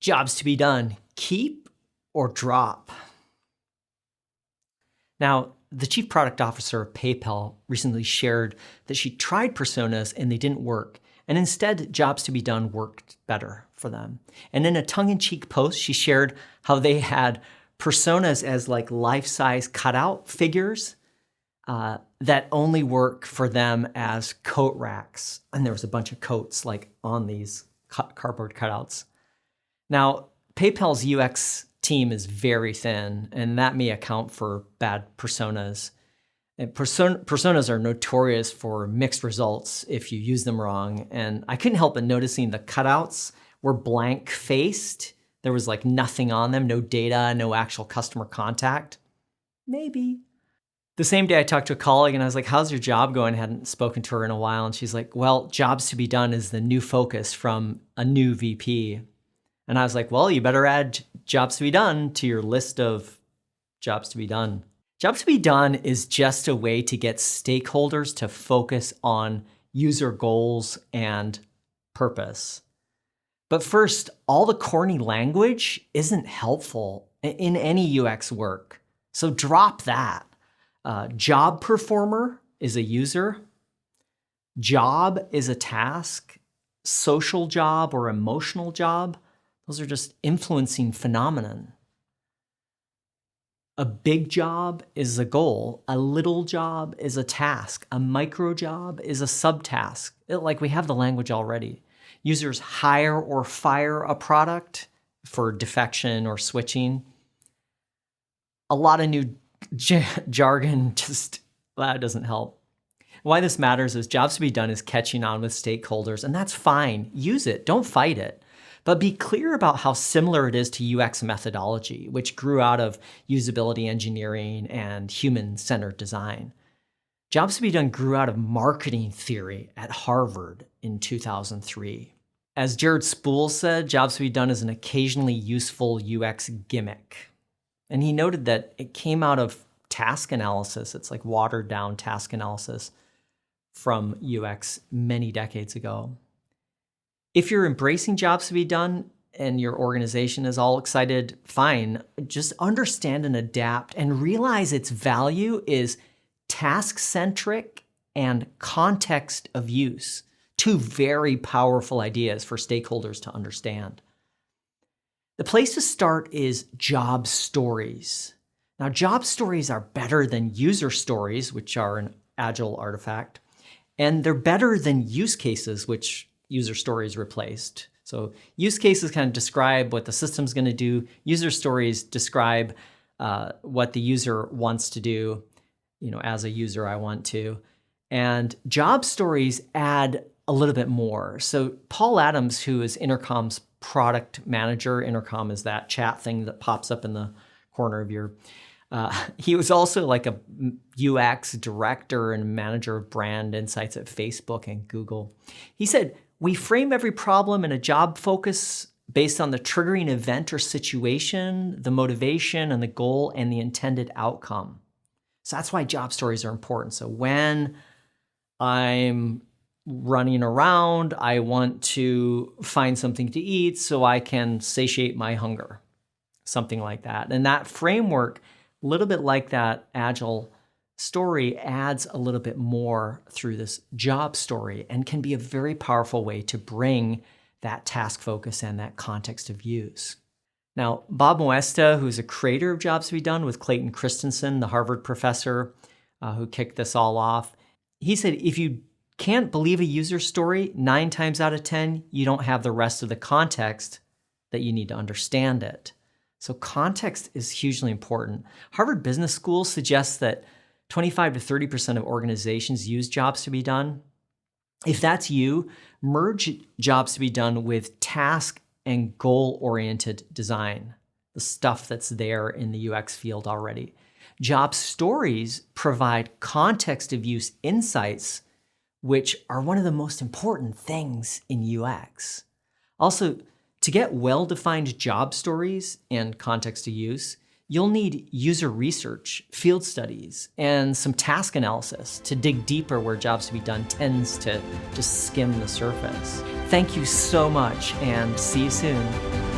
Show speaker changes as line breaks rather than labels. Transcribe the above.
Jobs to be done, keep or drop? Now, the chief product officer of PayPal recently shared that she tried personas and they didn't work. And instead, jobs to be done worked better for them. And in a tongue-in-cheek post, she shared how they had personas as like life-size cutout figures that only work for them as coat racks. And there was a bunch of coats like on these cardboard cutouts. Now, PayPal's UX team is very thin, and that may account for bad personas. And personas are notorious for mixed results if you use them wrong. And I couldn't help but noticing the cutouts were blank-faced. There was like nothing on them, no data, no actual customer contact. Maybe. The same day I talked to a colleague and I was like, how's your job going? I hadn't spoken to her in a while. And she's like, well, jobs to be done is the new focus from a new VP. And I was like, well, you better add jobs to be done to your list of jobs to be done. Jobs to be done is just a way to get stakeholders to focus on user goals and purpose. But first, all the corny language isn't helpful in any UX work. So drop that. Job performer is a user. Job is a task. Social job or emotional job, those are just influencing phenomenon. A big job is a goal. A little job is a task. A micro job is a subtask. Like we have the language already. Users hire or fire a product for defection or switching. A lot of new jargon just, that doesn't help. Why this matters is jobs to be done is catching on with stakeholders, and that's fine. Use it, don't fight it. But be clear about how similar it is to UX methodology, which grew out of usability engineering and human-centered design. Jobs to be done grew out of marketing theory at Harvard in 2003. As Jared Spool said, jobs to be done is an occasionally useful UX gimmick. And he noted that it came out of task analysis. It's like watered down task analysis from UX many decades ago. If you're embracing jobs to be done and your organization is all excited, fine. Just understand and adapt and realize its value is task-centric and context of use. Two very powerful ideas for stakeholders to understand. The place to start is job stories. Now, job stories are better than user stories, which are an agile artifact, and they're better than use cases, which user stories replaced. So use cases kind of describe what the system's going to do. User stories describe what the user wants to do. You know, as a user, I want to. And job stories add a little bit more. So Paul Adams, who is Intercom's product manager, Intercom is that chat thing that pops up in the corner of your, he was also like a UX director and manager of brand insights at Facebook and Google. He said, we frame every problem in a job focus based on the triggering event or situation, the motivation and the goal and the intended outcome. So that's why job stories are important. So when I'm running around, I want to find something to eat so I can satiate my hunger, something like that. And that framework, a little bit like that agile story, adds a little bit more through this job story and can be a very powerful way to bring that task focus and that context of use. Now, Bob Moesta, who's a creator of Jobs to be Done with Clayton Christensen, the Harvard professor who kicked this all off, he said, if you can't believe a user story, 9 times out of 10, you don't have the rest of the context that you need to understand it. So context is hugely important. Harvard Business School suggests that 25 to 30% of organizations use jobs to be done. If that's you, merge jobs to be done with task and goal-oriented design, the stuff that's there in the UX field already. Job stories provide context of use insights, which are one of the most important things in UX. Also, to get well-defined job stories and context of use, you'll need user research, field studies, and some task analysis to dig deeper where jobs to be done tends to just skim the surface. Thank you so much, and see you soon.